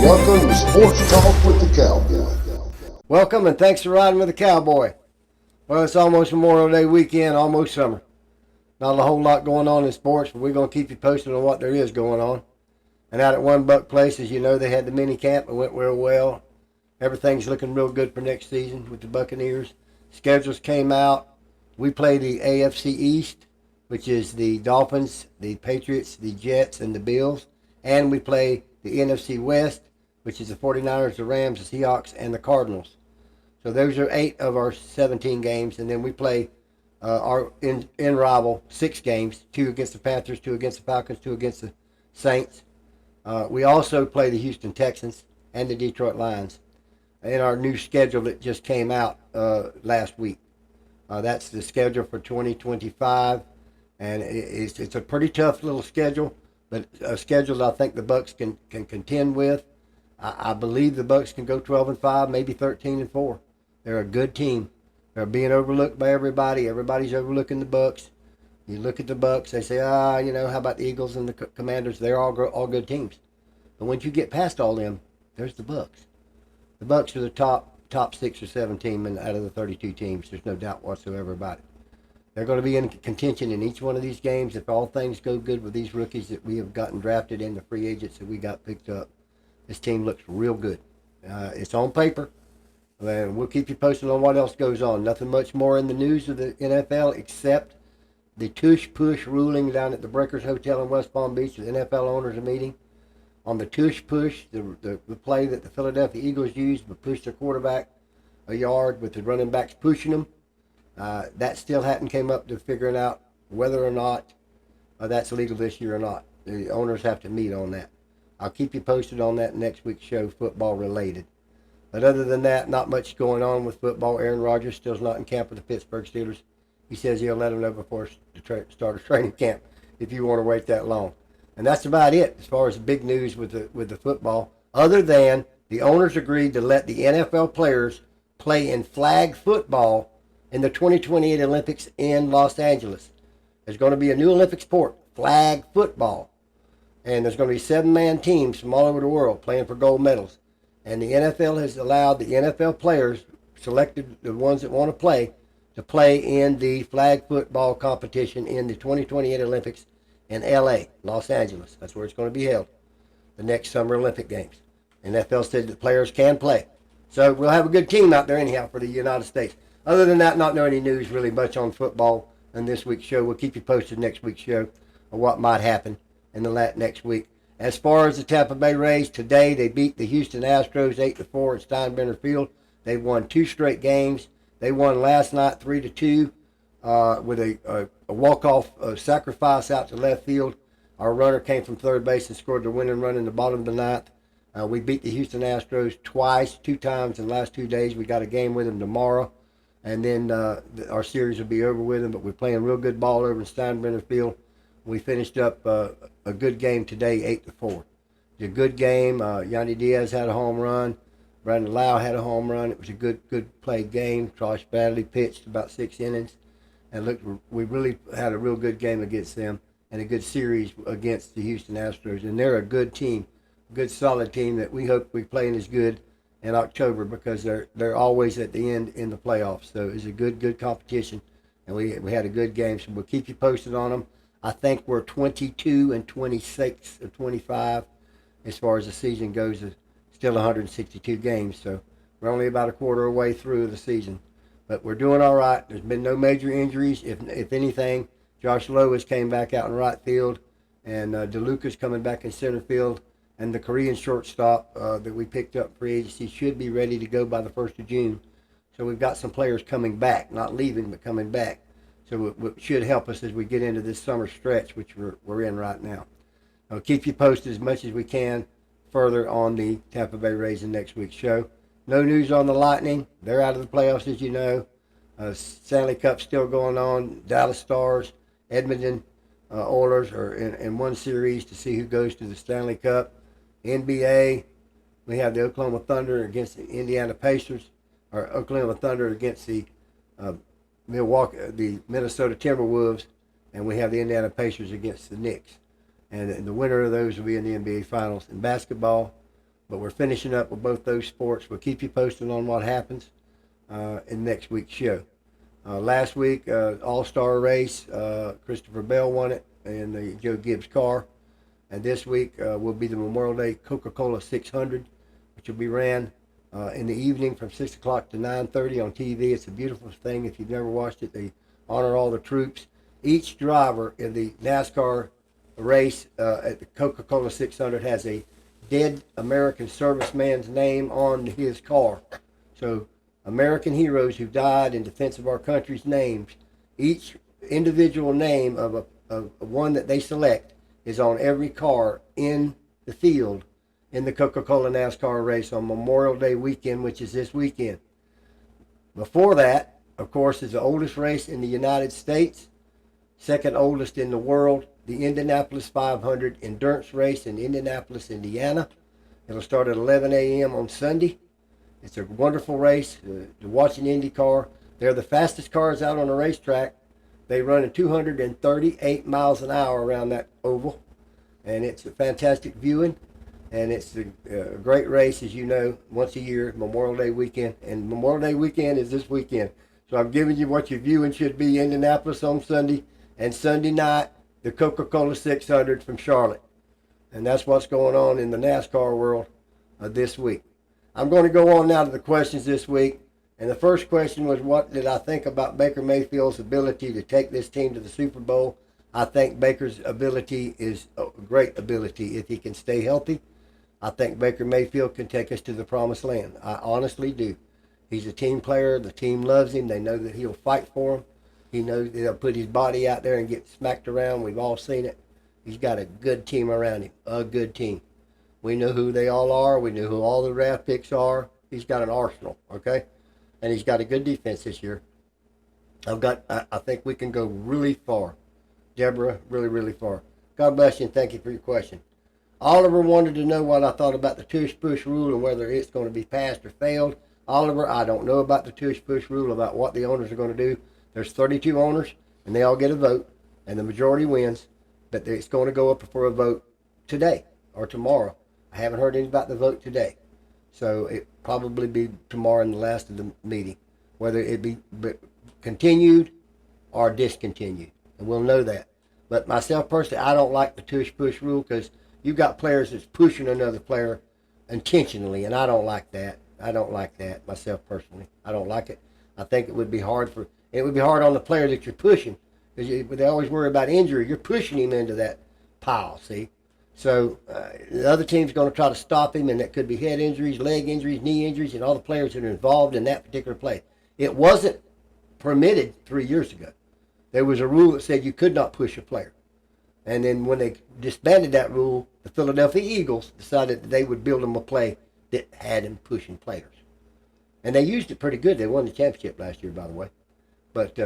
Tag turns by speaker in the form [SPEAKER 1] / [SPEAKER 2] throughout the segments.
[SPEAKER 1] Welcome to Sports Talk with the Cowboy.
[SPEAKER 2] Welcome and thanks for riding with the Cowboy. Well, it's almost Memorial Day weekend, almost summer. Not a whole lot going on in sports, but we're going to keep you posted on what there is going on. And out at One Buck Place, as you know, they had the mini camp. It went real well. Everything's looking real good for next season with the Buccaneers. Schedules came out. We play the AFC East, which is the Dolphins, the Patriots, the Jets, and the Bills. And we play the NFC West, which is the 49ers, the Rams, the Seahawks, and the Cardinals. So those are 8 of our 17 games. And then we play our in rival 6 games, 2 against the Panthers, 2 against the Falcons, 2 against the Saints. We also play the Houston Texans and the Detroit Lions in our new schedule that just came out last week. That's the schedule for 2025, and it's a pretty tough little schedule, but a schedule I think the Bucs can contend with. I believe the Bucs can go 12-5, maybe 13-4. They're a good team. They're being overlooked by everybody. Everybody's overlooking the Bucs. You look at the Bucs, they say, how about the Eagles and the Commanders? They're all good teams. But once you get past all them, there's the Bucs. The Bucs are the top 6 or 7 team out of the 32 teams. There's no doubt whatsoever about it. They're going to be in contention in each one of these games if all things go good with these rookies that we have gotten drafted in, the free agents that we got picked up. This team looks real good. It's on paper. And we'll keep you posted on what else goes on. Nothing much more in the news of the NFL except the tush-push ruling down at the Breakers Hotel in West Palm Beach. The NFL owners are meeting on the tush-push, the play that the Philadelphia Eagles used to push their quarterback a yard with the running backs pushing them. That still hadn't came up to figuring out whether or not that's legal this year or not. The owners have to meet on that. I'll keep you posted on that next week's show, football related. But other than that, not much going on with football. Aaron Rodgers still's not in camp with the Pittsburgh Steelers. He says he'll let them know before the start of training camp if you want to wait that long. And that's about it as far as the big news with the football, other than the owners agreed to let the NFL players play in flag football in the 2028 Olympics in Los Angeles. There's going to be a new Olympic sport, flag football. And there's going to be 7-man teams from all over the world playing for gold medals. And the NFL has allowed the NFL players, selected the ones that want to play in the flag football competition in the 2028 Olympics in L.A., Los Angeles. That's where it's going to be held, the next Summer Olympic Games. And the NFL said that players can play. So we'll have a good team out there anyhow for the United States. Other than that, not know any news really much on football in this week's show. We'll keep you posted next week's show on what might happen in the next week. As far as the Tampa Bay Rays, today they beat the Houston Astros 8-4 at Steinbrenner Field. They've won 2 straight games. They won last night 3-2 with a walk-off sacrifice out to left field. Our runner came from third base and scored the winning run in the bottom of the ninth. We beat the Houston Astros twice, 2 times in the last 2 days. We got a game with them tomorrow, and then our series will be over with them. But we're playing real good ball over in Steinbrenner Field. We finished up a good game today, 8-4. It's a good game. Yandy Diaz had a home run. Brandon Lau had a home run. It was a good played game. Josh Bradley pitched about 6 innings. And we really had a real good game against them and a good series against the Houston Astros. And they're a good team, a good solid team that we hope we playing as good in October because they're always at the end in the playoffs. So it's a good competition. And we had a good game. So we'll keep you posted on them. I think we're 22-26 or 25 as far as the season goes. It's still 162 games, so we're only about a quarter away through the season. But we're doing all right. There's been no major injuries. If anything, Josh Lowe has came back out in right field, and DeLuca's coming back in center field, and the Korean shortstop that we picked up free agency should be ready to go by the 1st of June. So we've got some players coming back, not leaving, but coming back. So it should help us as we get into this summer stretch, which we're in right now. I'll keep you posted as much as we can further on the Tampa Bay Rays in next week's show. No news on the Lightning. They're out of the playoffs, as you know. Stanley Cup still going on. Dallas Stars, Edmonton Oilers are in one series to see who goes to the Stanley Cup. NBA, we have the Oklahoma Thunder against the Indiana Pacers, or Oklahoma Thunder against the the Minnesota Timberwolves, and we have the Indiana Pacers against the Knicks. And the winner of those will be in the NBA Finals. In basketball, But we're finishing up with both those sports. We'll keep you posted on what happens in next week's show. Last week, All-Star race, Christopher Bell won it in the Joe Gibbs car. And this week will be the Memorial Day Coca-Cola 600, which will be ran in the evening from 6 o'clock to 9:30 on TV. It's a beautiful thing. If you've never watched it, they honor all the troops. Each driver in the NASCAR race at the Coca-Cola 600 has a dead American serviceman's name on his car. So American heroes who died in defense of our country's names, each individual name of one that they select is on every car in the field in the Coca-Cola NASCAR race on Memorial Day weekend, which is this weekend. Before that, of course, is the oldest race in the United States, second oldest in the world, the Indianapolis 500 endurance race in Indianapolis, Indiana. It'll start at 11 a.m. on Sunday. It's a wonderful race to watch an IndyCar. They're the fastest cars out on the racetrack. They run at 238 miles an hour around that oval, and it's a fantastic viewing, and it's a great race, as you know, once a year, Memorial Day weekend, and Memorial Day weekend is this weekend. So I'm giving you what your viewing should be: Indianapolis on Sunday, and Sunday night, the Coca-Cola 600 from Charlotte. And that's what's going on in the NASCAR world this week. I'm going to go on now to the questions this week. And the first question was, what did I think about Baker Mayfield's ability to take this team to the Super Bowl? I think Baker's ability is a great ability if he can stay healthy. I think Baker Mayfield can take us to the promised land. I honestly do. He's a team player. The team loves him. They know that he'll fight for them. He knows that he'll put his body out there and get smacked around. We've all seen it. He's got a good team around him, a good team. We know who they all are. We know who all the draft picks are. He's got an arsenal, okay? And he's got a good defense this year. I think we can go really far. Deborah, really, really far. God bless you and thank you for your question. Oliver wanted to know what I thought about the tush-push rule and whether it's going to be passed or failed. Oliver, I don't know about the tush-push rule, about what the owners are going to do. There's 32 owners, and they all get a vote, and the majority wins. But it's going to go up for a vote today or tomorrow. I haven't heard anything about the vote today. So it probably be tomorrow in the last of the meeting, whether it be continued or discontinued. And we'll know that. But myself personally, I don't like the tush-push rule because you've got players that's pushing another player intentionally, and I don't like that. I don't like that myself personally. I don't like it. I think it would be hard on the player that you're pushing, because they always worry about injury. You're pushing him into that pile, see? So the other team's going to try to stop him, and that could be head injuries, leg injuries, knee injuries, and all the players that are involved in that particular play. It wasn't permitted 3 years ago. There was a rule that said you could not push a player. And then when they disbanded that rule, the Philadelphia Eagles decided that they would build them a play that had him pushing players. And they used it pretty good. They won the championship last year, by the way. But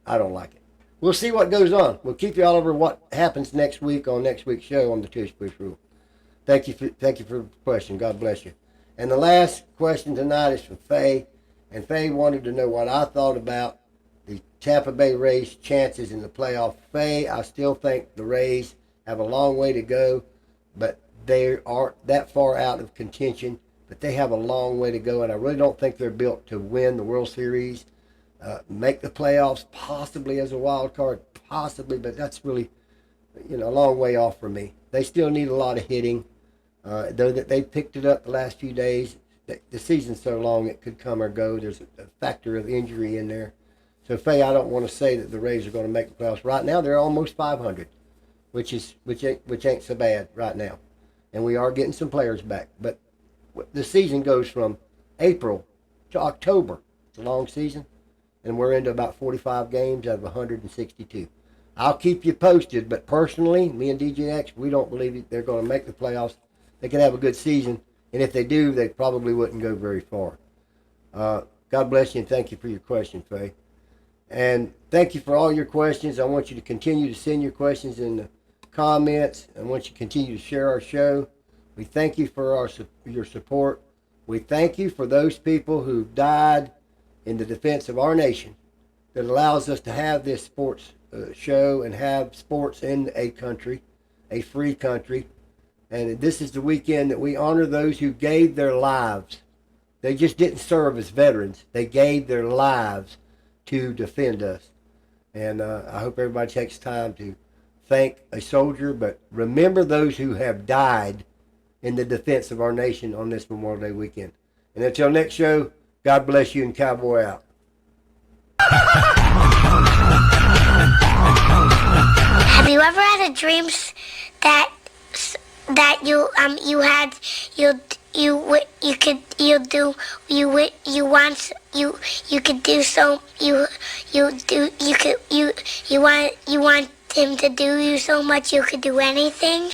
[SPEAKER 2] I don't like it. We'll see what goes on. We'll keep you all over what happens next week on next week's show on the tush-push rule. Thank you for the question. God bless you. And the last question tonight is from Faye. And Faye wanted to know what I thought about the Tampa Bay Rays' chances in the playoff. Faye, I still think the Rays have a long way to go, but they aren't that far out of contention. But they have a long way to go, and I really don't think they're built to win the World Series. Make the playoffs, possibly as a wild card, possibly, but that's really, a long way off for me. They still need a lot of hitting, though that they picked it up the last few days. The season's so long it could come or go. There's a factor of injury in there. So, Faye, I don't want to say that the Rays are going to make the playoffs. Right now, they're almost 500, which ain't so bad right now, and we are getting some players back. But the season goes from April to October. It's a long season. And we're into about 45 games out of 162. I'll keep you posted, but personally, me and DJX, we don't believe they're going to make the playoffs. They can have a good season, and if they do, they probably wouldn't go very far. God bless you, and thank you for your question, Faye. And thank you for all your questions. I want you to continue to send your questions in the comments. I want you to continue to share our show. We thank you for your support. We thank you for those people who died in the defense of our nation that allows us to have this sports show and have sports in a country, a free country. And this is the weekend that we honor those who gave their lives. They just didn't serve as veterans. They gave their lives to defend us. And I hope everybody takes time to thank a soldier, but remember those who have died in the defense of our nation on this Memorial Day weekend. And until next show, God bless you and Cowboy out.
[SPEAKER 3] Have you ever had a dream that you want him to do you so much you could do anything?